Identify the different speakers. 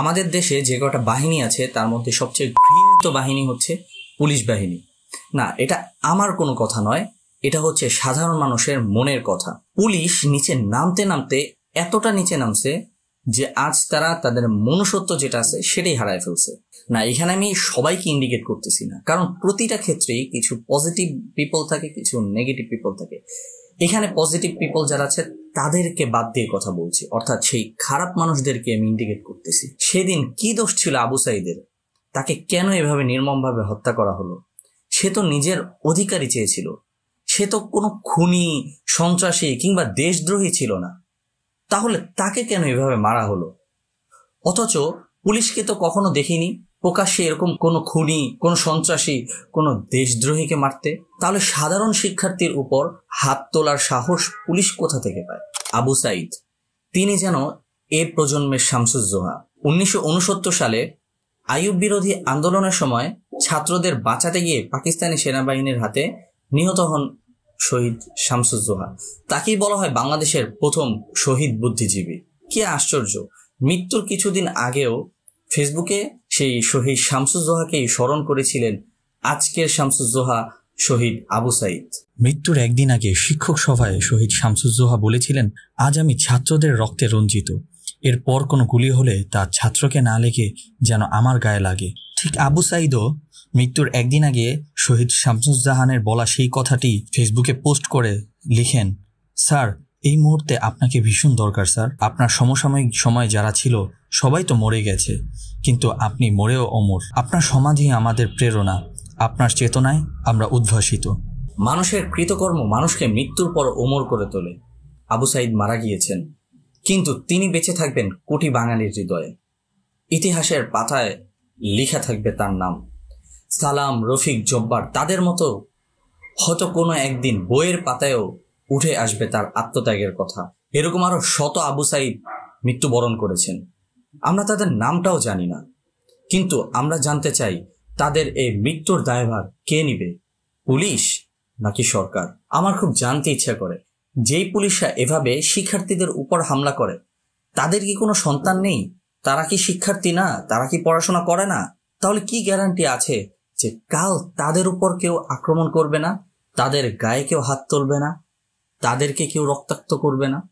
Speaker 1: আমাদের দেশে যে কটা বাহিনী আছে তার মধ্যে সবচেয়ে ঘৃণিত বাহিনী হচ্ছে পুলিশ বাহিনী। না, এটা আমার কোনো কথা নয়, এটা হচ্ছে সাধারণ মানুষের মনের কথা। পুলিশ নিচে নামতে নামতে এতটা নিচে নামছে যে আজ তারা তাদের মনুষ্যত্ব যেটা আছে সেটাই হারায় ফেলছে। না, এখানে আমি সবাইকে ইন্ডিকেট করতেছি না, কারণ প্রতিটা ক্ষেত্রেই কিছু পজিটিভ পিপল থাকে, কিছু নেগেটিভ পিপল থাকে। এখানে পজিটিভ পিপল যারা আছে তাদেরকে বাদ দিয়ে কথা বলছি, অর্থাৎ সেই খারাপ মানুষদেরকে আমি ইন্ডিকেট করতেছি। সেদিন কি দোষ ছিল আবু সাঈদের? তাকে কেন এভাবে নির্মমভাবে হত্যা করা হলো? সে তো নিজের অধিকারই চেয়েছিল, সে তো কোনো খুনি, সন্ত্রাসী কিংবা দেশদ্রোহী ছিল না। তাহলে তাকে কেন এভাবে মারা হলো? অথচ পুলিশকে তো কখনো দেখিনি প্রকাশ্যে এরকম কোনো খুনি, কোনো সন্ত্রাসী, কোনো দেশদ্রোহীকে মারতে। তাহলে সাধারণ শিক্ষার্থীর উপর হাত তোলার সাহস পুলিশ কোথা থেকে পায়? আবু সাঈদ তিনি যেন এ প্রজন্মের শামসুজ্জোহা। 1969 সালে আইয়ুব বিরোধী আন্দোলনের সময় ছাত্রদের বাঁচাতে গিয়ে পাকিস্তানি সেনাবাহিনীর হাতে নিহত হন শহীদ শামসুজ্জোহা। তাকেই বলা হয় বাংলাদেশের প্রথম শহীদ বুদ্ধিজীবী। কি আশ্চর্য, মৃত্যুর কিছুদিন আগেও ফেসবুকে সেই শহীদ শামসুজ্জোহাকেই স্মরণ করেছিলেন আজকের শামসুজ্জোহা শহীদ আবু সাঈদ।
Speaker 2: মৃত্যুর একদিন আগে শিক্ষক সভায় শহীদ শামসুজ্জোহা বলেছিলেন, আজ আমি ছাত্রদের রক্তে রঞ্জিত, এরপর কোনো গুলি হলে তা ছাত্রকে না লেগে যেন আমার গায়ে লাগে। ঠিক আবু সাঈদও মৃত্যুর একদিন আগে শহীদ শামসুজ্জাহানের বলা সেই কথাটি ফেসবুকে পোস্ট করে লিখেন, স্যার এই মুহূর্তে আপনাকে ভীষণ দরকার স্যার। আপনার সমসাময়িক সময় যারা ছিল সবাই তো মরে গেছে, কিন্তু আপনি মরেও অমর। আপনার সমাধি আমাদের প্রেরণা, আপনার চেতনায় আমরা উদ্ভাসিত।
Speaker 1: মানুষের কৃতকর্ম মানুষকে মৃত্যুর পর অমর করে তোলে। আবু সাঈদ মারা গিয়েছেন, কিন্তু তিনি বেঁচে থাকবেন কোটি বাঙালির হৃদয়ে। ইতিহাসের পাতায় লেখা থাকবে তার নাম। সালাম, রফিক, জব্বার তাদের মতো হয়তো কোনো একদিন বইয়ের পাতায়ও উঠে আসবে তার আত্মত্যাগের কথা। এরকম আরো শত আবু সাঈদ মৃত্যুবরণ করেছেন, আমরা তাদের নামটাও জানি না। কিন্তু আমরা জানতে চাই তাদের এই মৃত্যুর দায়ভার কে নিবে, পুলিশ নাকি সরকার? আমার খুব জানতে ইচ্ছা করে, যেই পুলিশরা এভাবে শিক্ষার্থীদের উপর হামলা করে তাদের কি কোনো সন্তান নেই? তারা কি শিক্ষার্থী না? তারা কি পড়াশোনা করে না? তাহলে কি গ্যারান্টি আছে যে কাল তাদের উপর কেউ আক্রমণ করবে না, তাদের গায়ে কেউ হাত তুলবে না, তাদেরকে কেউ রক্তাক্ত করবে না?